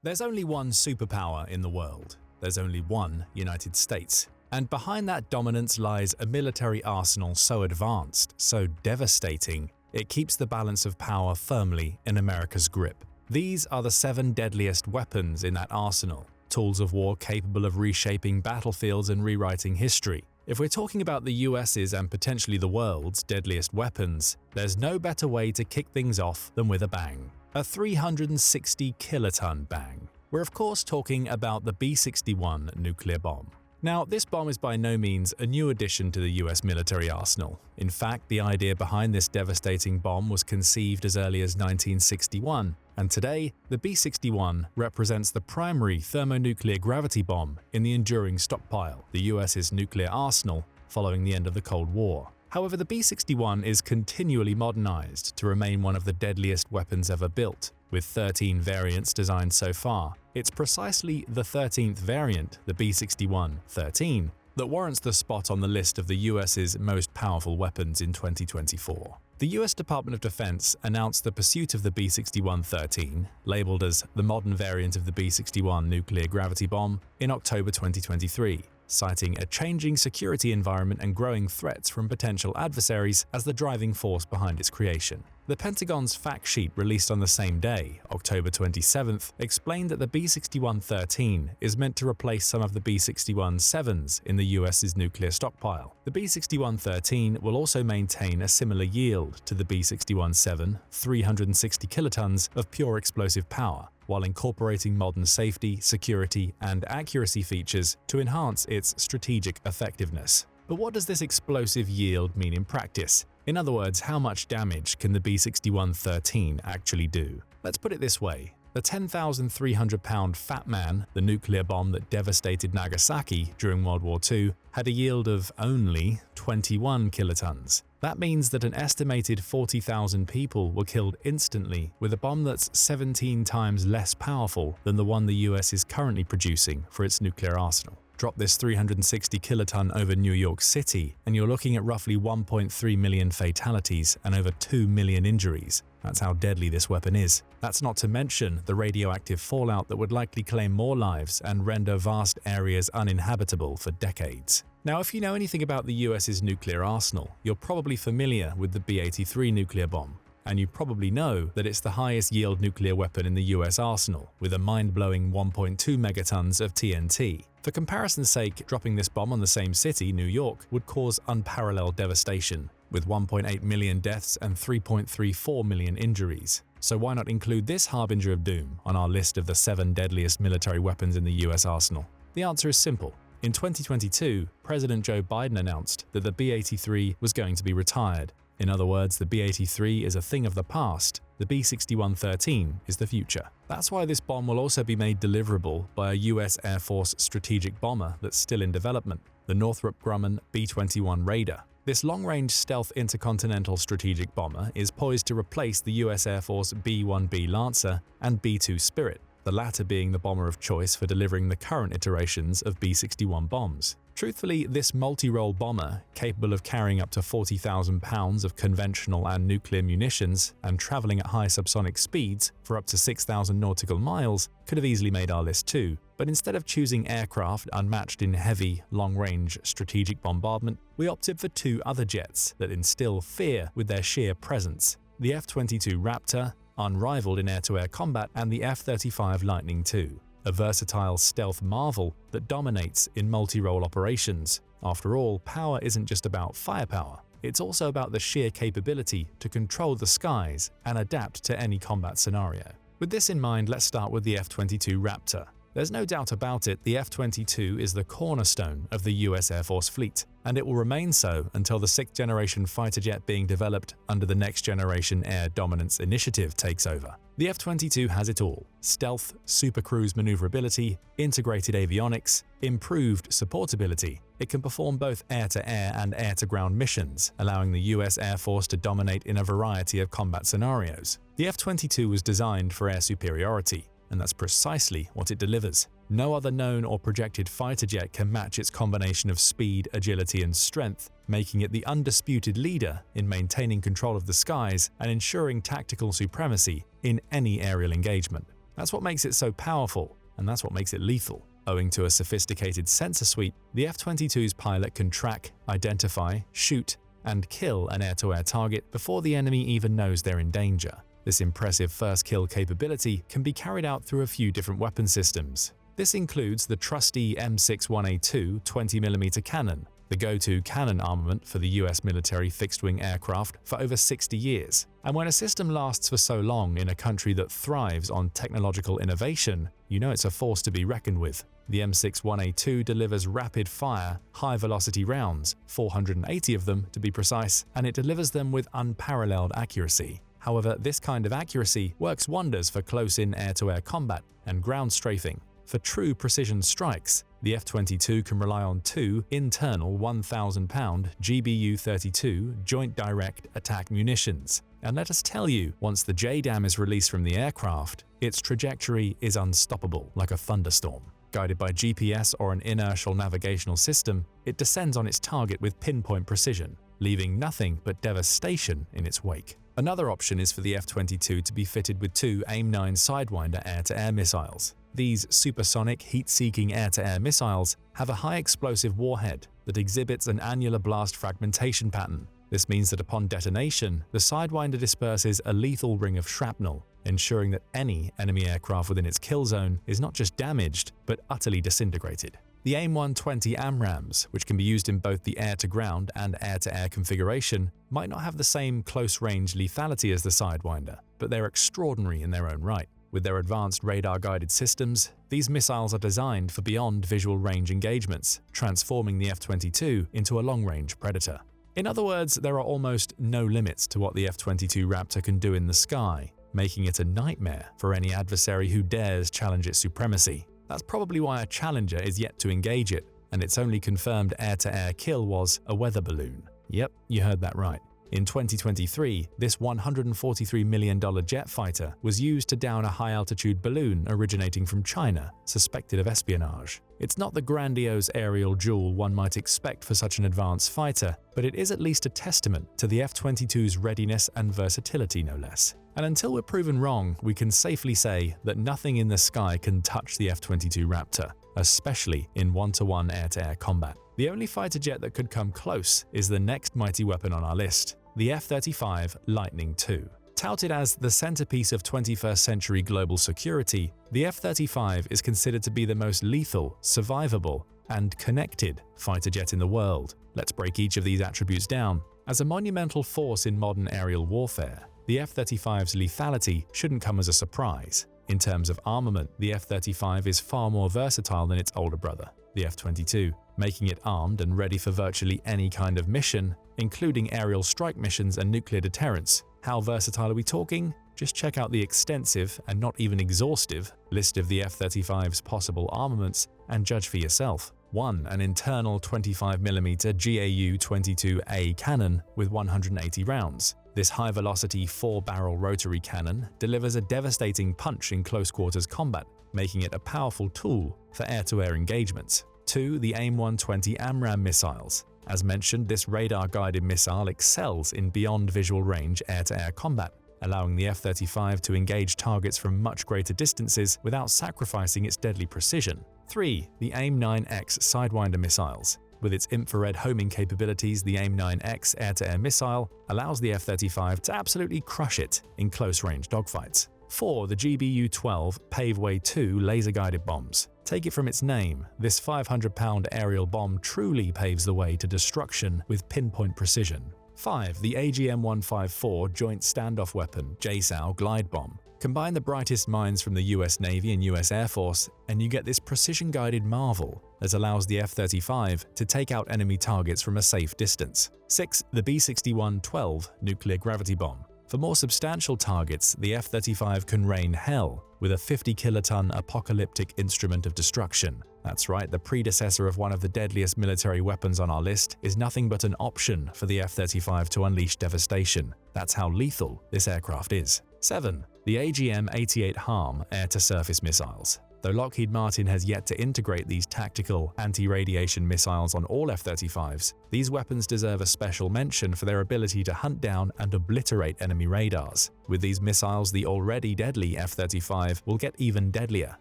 There's only one superpower in the world. There's only one United States. And behind that dominance lies a military arsenal so advanced, so devastating, it keeps the balance of power firmly in America's grip. These are the 7 deadliest weapons in that arsenal, tools of war capable of reshaping battlefields and rewriting history. If we're talking about the US's and potentially the world's deadliest weapons, there's no better way to kick things off than with a bang. A 360 kiloton bang. We're of course talking about the B-61 nuclear bomb. Now, this bomb is by no means a new addition to the US military arsenal. In fact, the idea behind this devastating bomb was conceived as early as 1961, and today, the B-61 represents the primary thermonuclear gravity bomb in the enduring stockpile, the US's nuclear arsenal, following the end of the Cold War. However, the B-61 is continually modernized to remain one of the deadliest weapons ever built, with 13 variants designed so far. It's precisely the 13th variant, the B-61-13, that warrants the spot on the list of the US's most powerful weapons in 2024. The US Department of Defense announced the pursuit of the B-61-13, labeled as the modern variant of the B-61 nuclear gravity bomb, in October 2023. Citing a changing security environment and growing threats from potential adversaries as the driving force behind its creation. The Pentagon's fact sheet released on the same day, October 27th, explained that the B-61-13 is meant to replace some of the B-61-7s in the US's nuclear stockpile. The B-61-13 will also maintain a similar yield to the B-61-7, 360 kilotons of pure explosive power, while incorporating modern safety, security, and accuracy features to enhance its strategic effectiveness. But what does this explosive yield mean in practice? In other words, how much damage can the B-61-13 actually do? Let's put it this way. The 10,300-pound Fat Man, the nuclear bomb that devastated Nagasaki during World War II, had a yield of only 21 kilotons. That means that an estimated 40,000 people were killed instantly with a bomb that's 17 times less powerful than the one the US is currently producing for its nuclear arsenal. Drop this 360 kiloton over New York City, and you're looking at roughly 1.3 million fatalities and over 2 million injuries. That's how deadly this weapon is. That's not to mention the radioactive fallout that would likely claim more lives and render vast areas uninhabitable for decades. Now, if you know anything about the US's nuclear arsenal, you're probably familiar with the B-83 nuclear bomb. And you probably know that it's the highest yield nuclear weapon in the US arsenal, with a mind-blowing 1.2 megatons of TNT. For comparison's sake, dropping this bomb on the same city, New York, would cause unparalleled devastation, with 1.8 million deaths and 3.34 million injuries. So why not include this harbinger of doom on our list of the 7 deadliest military weapons in the US arsenal? The answer is simple. In 2022, President Joe Biden announced that the B-83 was going to be retired. In other words, the B-83 is a thing of the past, the B-61-13 is the future. That's why this bomb will also be made deliverable by a US Air Force strategic bomber that's still in development, the Northrop Grumman B-21 Raider. This long-range stealth intercontinental strategic bomber is poised to replace the US Air Force B-1B Lancer and B-2 Spirit, the latter being the bomber of choice for delivering the current iterations of B-61 bombs. Truthfully, this multi-role bomber, capable of carrying up to 40,000 pounds of conventional and nuclear munitions and traveling at high subsonic speeds for up to 6,000 nautical miles, could have easily made our list too. But instead of choosing aircraft unmatched in heavy, long-range strategic bombardment, we opted for 2 other jets that instill fear with their sheer presence: the F-22 Raptor, unrivaled in air-to-air combat, and the F-35 Lightning II, a versatile stealth marvel that dominates in multi-role operations. After all, power isn't just about firepower, it's also about the sheer capability to control the skies and adapt to any combat scenario. With this in mind, let's start with the F-22 Raptor. There's no doubt about it, the F-22 is the cornerstone of the US Air Force fleet, and it will remain so until the 6th-generation fighter jet being developed under the Next Generation Air Dominance Initiative takes over. The F-22 has it all: stealth, supercruise maneuverability, integrated avionics, improved supportability. It can perform both air-to-air and air-to-ground missions, allowing the US Air Force to dominate in a variety of combat scenarios. The F-22 was designed for air superiority, and that's precisely what it delivers. No other known or projected fighter jet can match its combination of speed, agility, and strength, making it the undisputed leader in maintaining control of the skies and ensuring tactical supremacy in any aerial engagement. That's what makes it so powerful, and that's what makes it lethal. Owing to a sophisticated sensor suite, the F-22's pilot can track, identify, shoot, and kill an air-to-air target before the enemy even knows they're in danger. This impressive first kill capability can be carried out through a few different weapon systems. This includes the trusty M61A2 20mm cannon, the go-to cannon armament for the US military fixed-wing aircraft for over 60 years. And when a system lasts for so long in a country that thrives on technological innovation, you know it's a force to be reckoned with. The M61A2 delivers rapid-fire, high-velocity rounds, 480 of them to be precise, and it delivers them with unparalleled accuracy. However, this kind of accuracy works wonders for close-in air-to-air combat and ground strafing. For true precision strikes, the F-22 can rely on two internal 1,000-pound GBU-32 Joint Direct Attack munitions. And let us tell you, once the JDAM is released from the aircraft, its trajectory is unstoppable, like a thunderstorm. Guided by GPS or an inertial navigational system, it descends on its target with pinpoint precision, leaving nothing but devastation in its wake. Another option is for the F-22 to be fitted with two AIM-9 Sidewinder air-to-air missiles. These supersonic, heat-seeking air-to-air missiles have a high-explosive warhead that exhibits an annular blast fragmentation pattern. This means that upon detonation, the Sidewinder disperses a lethal ring of shrapnel, ensuring that any enemy aircraft within its kill zone is not just damaged, but utterly disintegrated. The AIM-120 AMRAAMs, which can be used in both the air-to-ground and air-to-air configuration, might not have the same close-range lethality as the Sidewinder, but they're extraordinary in their own right. With their advanced radar-guided systems, these missiles are designed for beyond visual range engagements, transforming the F-22 into a long-range predator. In other words, there are almost no limits to what the F-22 Raptor can do in the sky, making it a nightmare for any adversary who dares challenge its supremacy. That's probably why a challenger is yet to engage it, and its only confirmed air-to-air kill was a weather balloon. Yep, you heard that right. In 2023, this $143 million jet fighter was used to down a high-altitude balloon originating from China, suspected of espionage. It's not the grandiose aerial jewel one might expect for such an advanced fighter, but it is at least a testament to the F-22's readiness and versatility, no less. And until we're proven wrong, we can safely say that nothing in the sky can touch the F-22 Raptor, especially in one-to-one air-to-air combat. The only fighter jet that could come close is the next mighty weapon on our list, the F-35 Lightning II. Touted as the centerpiece of 21st century global security, the F-35 is considered to be the most lethal, survivable, and connected fighter jet in the world. Let's break each of these attributes down. As a monumental force in modern aerial warfare, the F-35's lethality shouldn't come as a surprise. In terms of armament, the F-35 is far more versatile than its older brother, the F-22, making it armed and ready for virtually any kind of mission, including aerial strike missions and nuclear deterrence. How versatile are we talking? Just check out the extensive and not even exhaustive list of the F-35's possible armaments and judge for yourself. 1. An internal 25mm GAU-22A cannon with 180 rounds. This high-velocity 4-barrel rotary cannon delivers a devastating punch in close-quarters combat, making it a powerful tool for air-to-air engagements. 2. The AIM-120 AMRAAM missiles. As mentioned, this radar-guided missile excels in beyond visual range air-to-air combat, allowing the F-35 to engage targets from much greater distances without sacrificing its deadly precision. 3. The AIM-9X Sidewinder missiles. With its infrared homing capabilities, the AIM-9X air-to-air missile allows the F-35 to absolutely crush it in close-range dogfights. 4. The GBU-12 Paveway 2 laser-guided bombs. Take it from its name, this 500-pound aerial bomb truly paves the way to destruction with pinpoint precision. 5. The AGM-154 Joint Standoff Weapon JSOW glide bomb. Combine the brightest minds from the US Navy and US Air Force, and you get this precision-guided marvel that allows the F-35 to take out enemy targets from a safe distance. 6. The B-61-12 nuclear gravity bomb. For more substantial targets, the F-35 can rain hell with a 50-kiloton apocalyptic instrument of destruction. That's right, the predecessor of one of the deadliest military weapons on our list is nothing but an option for the F-35 to unleash devastation. That's how lethal this aircraft is. 7. The AGM-88 HARM air-to-surface missiles. Though Lockheed Martin has yet to integrate these tactical anti-radiation missiles on all F-35s, these weapons deserve a special mention for their ability to hunt down and obliterate enemy radars. With these missiles, the already deadly F-35 will get even deadlier,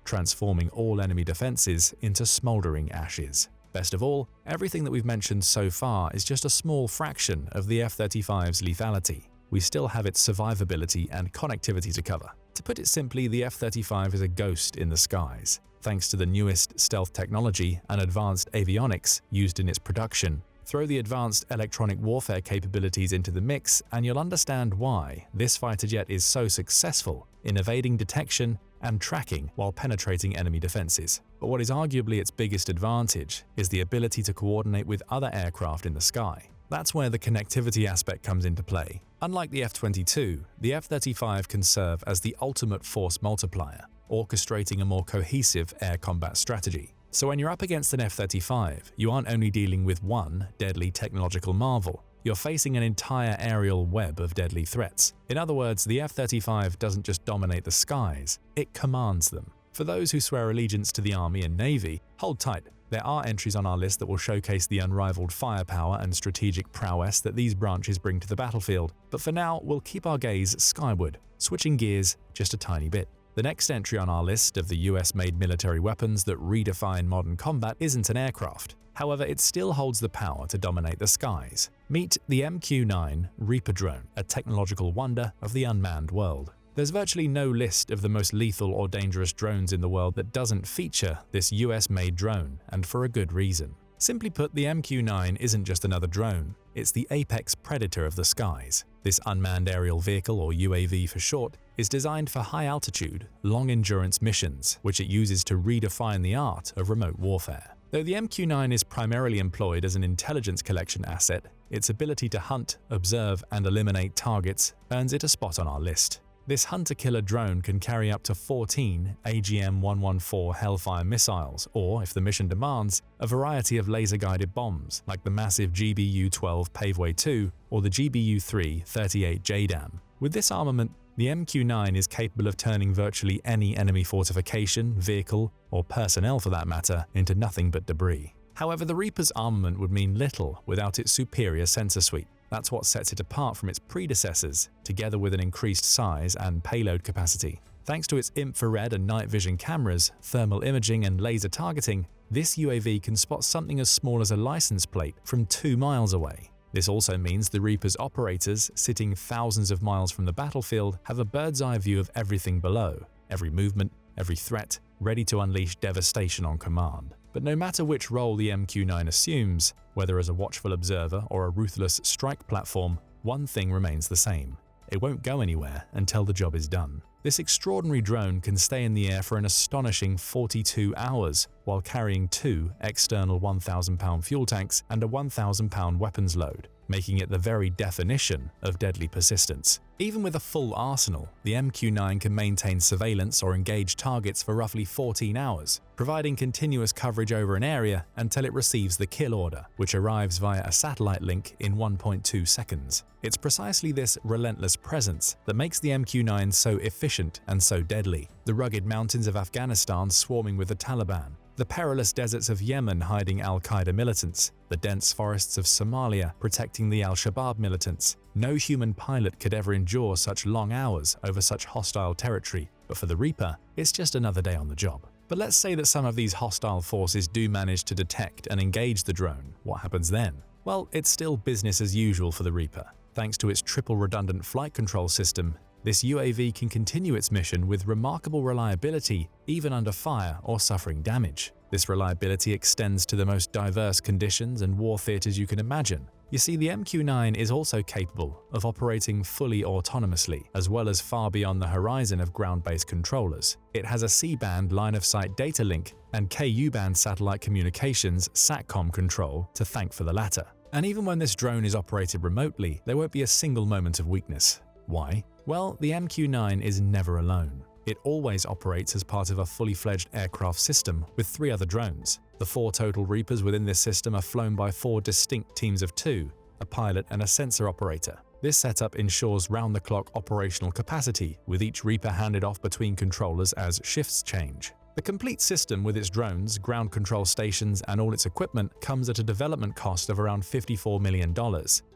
transforming all enemy defenses into smoldering ashes. Best of all, everything that we've mentioned so far is just a small fraction of the F-35's lethality. We still have its survivability and connectivity to cover. To put it simply, the F-35 is a ghost in the skies. Thanks to the newest stealth technology and advanced avionics used in its production, throw the advanced electronic warfare capabilities into the mix and you'll understand why this fighter jet is so successful in evading detection and tracking while penetrating enemy defenses. But what is arguably its biggest advantage is the ability to coordinate with other aircraft in the sky. That's where the connectivity aspect comes into play. Unlike the F-22, the F-35 can serve as the ultimate force multiplier, orchestrating a more cohesive air combat strategy. So when you're up against an F-35, you aren't only dealing with one deadly technological marvel, you're facing an entire aerial web of deadly threats. In other words, the F-35 doesn't just dominate the skies, it commands them. For those who swear allegiance to the Army and Navy, hold tight. There are entries on our list that will showcase the unrivaled firepower and strategic prowess that these branches bring to the battlefield, but for now, we'll keep our gaze skyward, switching gears just a tiny bit. The next entry on our list of the US-made military weapons that redefine modern combat isn't an aircraft. However, it still holds the power to dominate the skies. Meet the MQ-9 Reaper drone, a technological wonder of the unmanned world. There's virtually no list of the most lethal or dangerous drones in the world that doesn't feature this US-made drone, and for a good reason. Simply put, the MQ-9 isn't just another drone, it's the apex predator of the skies. This unmanned aerial vehicle, or UAV for short, is designed for high-altitude, long-endurance missions, which it uses to redefine the art of remote warfare. Though the MQ-9 is primarily employed as an intelligence collection asset, its ability to hunt, observe, and eliminate targets earns it a spot on our list. This hunter-killer drone can carry up to 14 AGM-114 Hellfire missiles, or, if the mission demands, a variety of laser-guided bombs like the massive GBU-12 Paveway 2 or the GBU-3 38 JDAM. With this armament, the MQ-9 is capable of turning virtually any enemy fortification, vehicle, or personnel for that matter, into nothing but debris. However, the Reaper's armament would mean little without its superior sensor suite. That's what sets it apart from its predecessors, together with an increased size and payload capacity. Thanks to its infrared and night vision cameras, thermal imaging, and laser targeting, this UAV can spot something as small as a license plate from 2 miles away. This also means the Reaper's operators, sitting thousands of miles from the battlefield, have a bird's-eye view of everything below, every movement, every threat, ready to unleash devastation on command. But no matter which role the MQ-9 assumes, whether as a watchful observer or a ruthless strike platform, one thing remains the same. It won't go anywhere until the job is done. This extraordinary drone can stay in the air for an astonishing 42 hours while carrying 2 external 1,000-pound fuel tanks and a 1,000-pound weapons load, making it the very definition of deadly persistence. Even with a full arsenal, the MQ-9 can maintain surveillance or engage targets for roughly 14 hours, providing continuous coverage over an area until it receives the kill order, which arrives via a satellite link in 1.2 seconds. It's precisely this relentless presence that makes the MQ-9 so efficient and so deadly. The rugged mountains of Afghanistan swarming with the Taliban, the perilous deserts of Yemen hiding al-Qaeda militants, the dense forests of Somalia protecting the al-Shabaab militants. No human pilot could ever endure such long hours over such hostile territory, but for the Reaper, it's just another day on the job. But let's say that some of these hostile forces do manage to detect and engage the drone. What happens then? Well, it's still business as usual for the Reaper. Thanks to its triple redundant flight control system, this UAV can continue its mission with remarkable reliability even under fire or suffering damage. This reliability extends to the most diverse conditions and war theaters you can imagine. You see, the MQ-9 is also capable of operating fully autonomously, as well as far beyond the horizon of ground-based controllers. It has a C-band line-of-sight data link and Ku-band satellite communications SATCOM control to thank for the latter. And even when this drone is operated remotely, there won't be a single moment of weakness. Why? Well, the MQ-9 is never alone. It always operates as part of a fully fledged aircraft system with 3 other drones. The 4 total Reapers within this system are flown by 4 distinct teams of 2, a pilot and a sensor operator. This setup ensures round-the-clock operational capacity, with each Reaper handed off between controllers as shifts change. The complete system with its drones, ground control stations, and all its equipment comes at a development cost of around $54 million,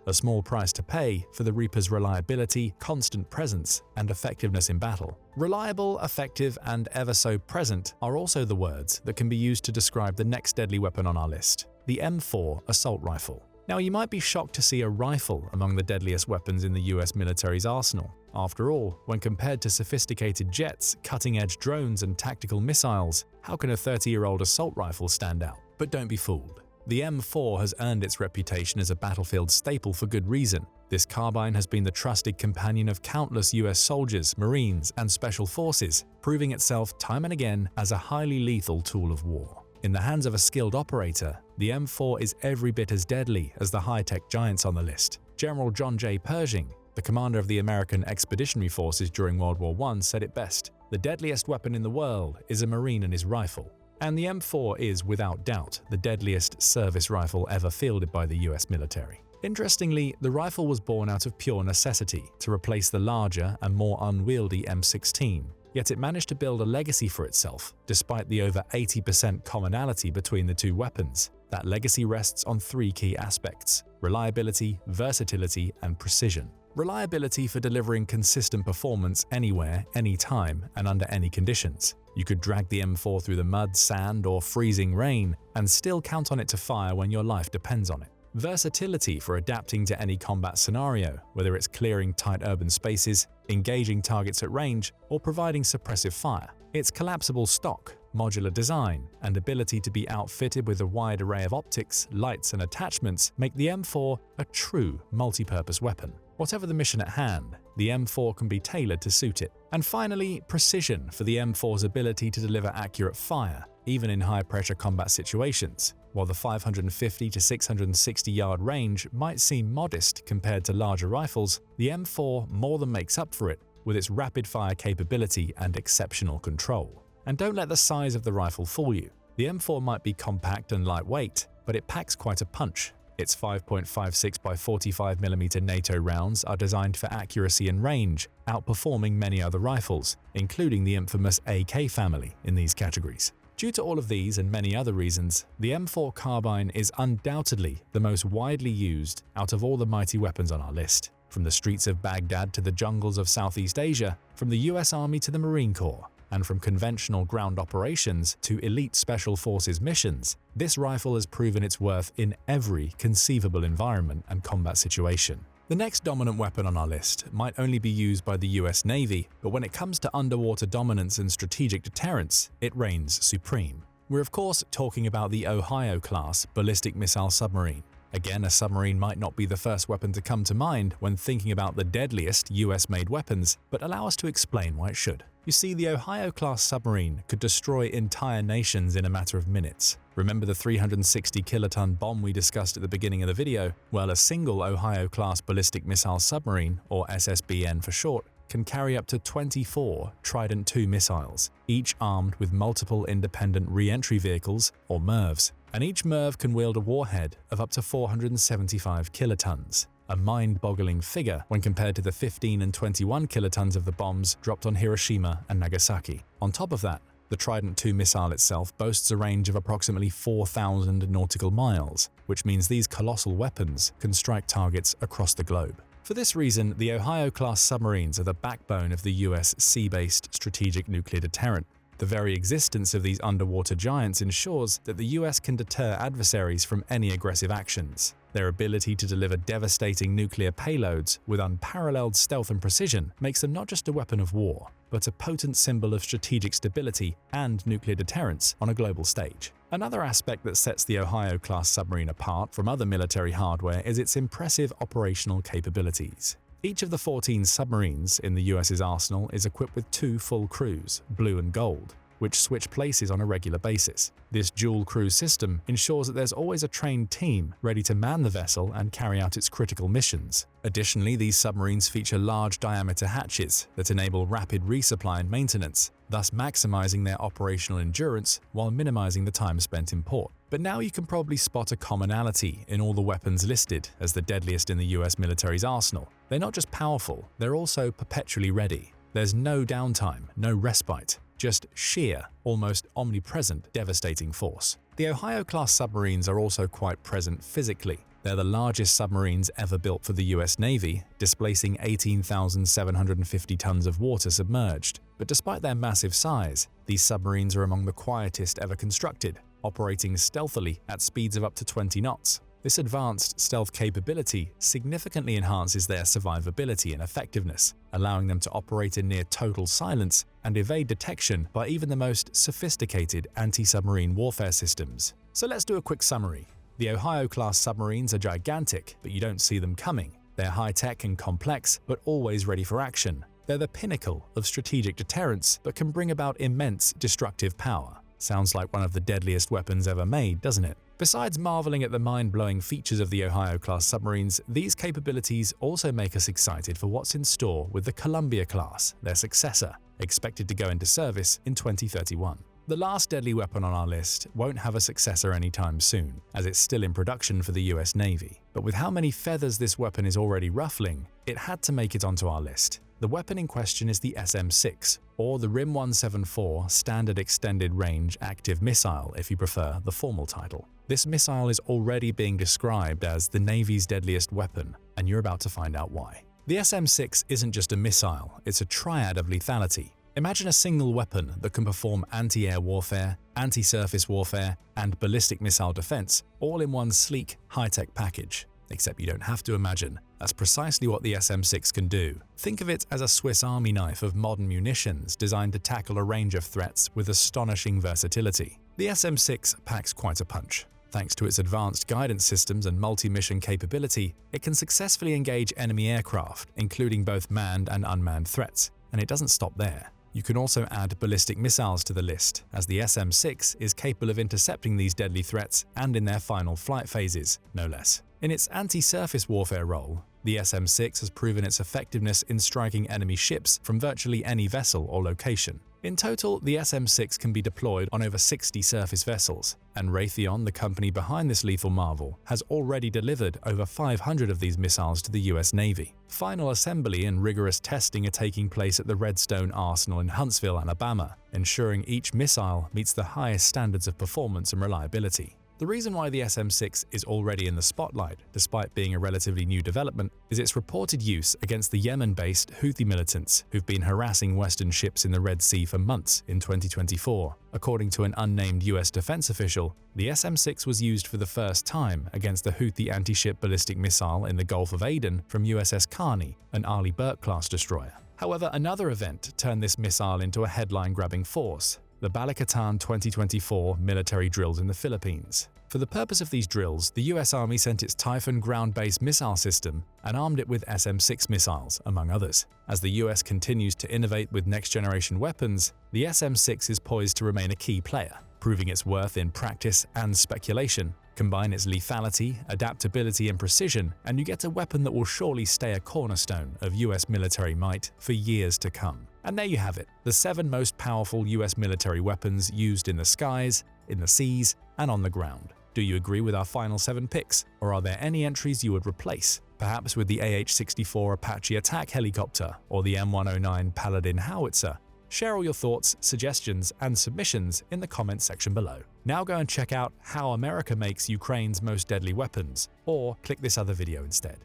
a small price to pay for the Reaper's reliability, constant presence, and effectiveness in battle. Reliable, effective, and ever so present are also the words that can be used to describe the next deadly weapon on our list, the M4 assault rifle. Now, you might be shocked to see a rifle among the deadliest weapons in the US military's arsenal. After all, when compared to sophisticated jets, cutting-edge drones, and tactical missiles, how can a 30-year-old assault rifle stand out? But don't be fooled. The M4 has earned its reputation as a battlefield staple for good reason. This carbine has been the trusted companion of countless US soldiers, Marines, and Special Forces, proving itself time and again as a highly lethal tool of war. In the hands of a skilled operator, the M4 is every bit as deadly as the high-tech giants on the list. General John J. Pershing, the commander of the American Expeditionary Forces during World War I, said it best: "The deadliest weapon in the world is a Marine and his rifle." And the M4 is, without doubt, the deadliest service rifle ever fielded by the US military. Interestingly, the rifle was born out of pure necessity to replace the larger and more unwieldy M16. Yet it managed to build a legacy for itself, despite the over 80% commonality between the two weapons. That legacy rests on three key aspects: reliability, versatility, and precision. Reliability for delivering consistent performance anywhere, anytime, and under any conditions. You could drag the M4 through the mud, sand, or freezing rain, and still count on it to fire when your life depends on it. Versatility for adapting to any combat scenario, whether it's clearing tight urban spaces, engaging targets at range, or providing suppressive fire. Its collapsible stock, modular design, and ability to be outfitted with a wide array of optics, lights, and attachments make the M4 a true multi-purpose weapon. Whatever the mission at hand, the M4 can be tailored to suit it. And finally, precision for the M4's ability to deliver accurate fire, even in high-pressure combat situations. While the 550 to 660-yard range might seem modest compared to larger rifles, the M4 more than makes up for it with its rapid-fire capability and exceptional control. And don't let the size of the rifle fool you. The M4 might be compact and lightweight, but it packs quite a punch. Its 5.56 by 45mm NATO rounds are designed for accuracy and range, outperforming many other rifles, including the infamous AK family in these categories. Due to all of these and many other reasons, the M4 carbine is undoubtedly the most widely used out of all the mighty weapons on our list. From the streets of Baghdad to the jungles of Southeast Asia, from the US Army to the Marine Corps, and from conventional ground operations to elite Special Forces missions, this rifle has proven its worth in every conceivable environment and combat situation. The next dominant weapon on our list might only be used by the US Navy, but when it comes to underwater dominance and strategic deterrence, it reigns supreme. We're of course talking about the Ohio-class ballistic missile submarine. Again, a submarine might not be the first weapon to come to mind when thinking about the deadliest US-made weapons, but allow us to explain why it should. You see, the Ohio-class submarine could destroy entire nations in a matter of minutes. Remember the 360 kiloton bomb we discussed at the beginning of the video? Well, a single Ohio-class ballistic missile submarine, or SSBN for short, can carry up to 24 Trident II missiles, each armed with multiple independent re-entry vehicles, or MIRVs. And each MIRV can wield a warhead of up to 475 kilotons. A mind-boggling figure when compared to the 15 and 21 kilotons of the bombs dropped on Hiroshima and Nagasaki. On top of that, the Trident II missile itself boasts a range of approximately 4,000 nautical miles, which means these colossal weapons can strike targets across the globe. For this reason, the Ohio-class submarines are the backbone of the US sea-based strategic nuclear deterrent. The very existence of these underwater giants ensures that the US can deter adversaries from any aggressive actions. Their ability to deliver devastating nuclear payloads with unparalleled stealth and precision makes them not just a weapon of war, but a potent symbol of strategic stability and nuclear deterrence on a global stage. Another aspect that sets the Ohio-class submarine apart from other military hardware is its impressive operational capabilities. Each of the 14 submarines in the US's arsenal is equipped with 2 full crews, blue and gold, which switch places on a regular basis. This dual crew system ensures that there's always a trained team ready to man the vessel and carry out its critical missions. Additionally, these submarines feature large diameter hatches that enable rapid resupply and maintenance, thus maximizing their operational endurance while minimizing the time spent in port. But now you can probably spot a commonality in all the weapons listed as the deadliest in the US military's arsenal. They're not just powerful, they're also perpetually ready. There's no downtime, no respite, just sheer, almost omnipresent, devastating force. The Ohio-class submarines are also quite present physically. They're the largest submarines ever built for the US Navy, displacing 18,750 tons of water submerged. But despite their massive size, these submarines are among the quietest ever constructed, operating stealthily at speeds of up to 20 knots. This advanced stealth capability significantly enhances their survivability and effectiveness, allowing them to operate in near total silence and evade detection by even the most sophisticated anti-submarine warfare systems. So let's do a quick summary. The Ohio-class submarines are gigantic, but you don't see them coming. They're high-tech and complex, but always ready for action. They're the pinnacle of strategic deterrence, but can bring about immense destructive power. Sounds like one of the deadliest weapons ever made, doesn't it? Besides marveling at the mind-blowing features of the Ohio-class submarines, these capabilities also make us excited for what's in store with the Columbia-class, their successor, expected to go into service in 2031. The last deadly weapon on our list won't have a successor anytime soon, as it's still in production for the US Navy. But with how many feathers this weapon is already ruffling, it had to make it onto our list. The weapon in question is the SM-6, or the RIM 174 Standard Extended Range Active Missile if you prefer the formal title. This missile is already being described as the Navy's deadliest weapon, and you're about to find out why. The SM-6 isn't just a missile, it's a triad of lethality. Imagine a single weapon that can perform anti-air warfare, anti-surface warfare, and ballistic missile defense, all in one sleek, high-tech package. Except you don't have to imagine. That's precisely what the SM-6 can do. Think of it as a Swiss Army knife of modern munitions designed to tackle a range of threats with astonishing versatility. The SM-6 packs quite a punch. Thanks to its advanced guidance systems and multi-mission capability, it can successfully engage enemy aircraft, including both manned and unmanned threats. And it doesn't stop there. You can also add ballistic missiles to the list, as the SM-6 is capable of intercepting these deadly threats and in their final flight phases, no less. In its anti-surface warfare role, the SM-6 has proven its effectiveness in striking enemy ships from virtually any vessel or location. In total, the SM-6 can be deployed on over 60 surface vessels, and Raytheon, the company behind this lethal marvel, has already delivered over 500 of these missiles to the US Navy. Final assembly and rigorous testing are taking place at the Redstone Arsenal in Huntsville, Alabama, ensuring each missile meets the highest standards of performance and reliability. The reason why the SM-6 is already in the spotlight, despite being a relatively new development, is its reported use against the Yemen-based Houthi militants who've been harassing Western ships in the Red Sea for months in 2024. According to an unnamed US defense official, the SM-6 was used for the first time against the Houthi anti-ship ballistic missile in the Gulf of Aden from USS Carney, an Arleigh Burke-class destroyer. However, another event turned this missile into a headline-grabbing force: the Balikatan 2024 military drills in the Philippines. For the purpose of these drills, the US Army sent its Typhoon ground-based missile system and armed it with SM-6 missiles, among others. As the US continues to innovate with next-generation weapons, the SM-6 is poised to remain a key player, proving its worth in practice and speculation. Combine its lethality, adaptability, and precision, and you get a weapon that will surely stay a cornerstone of US military might for years to come. And there you have it, the 7 most powerful US military weapons used in the skies, in the seas, and on the ground. Do you agree with our final 7 picks, or are there any entries you would replace? Perhaps with the AH-64 Apache attack helicopter or the M109 Paladin howitzer? Share all your thoughts, suggestions, and submissions in the comments section below. Now go and check out How America Makes Ukraine's Most Deadly Weapons, or click this other video instead.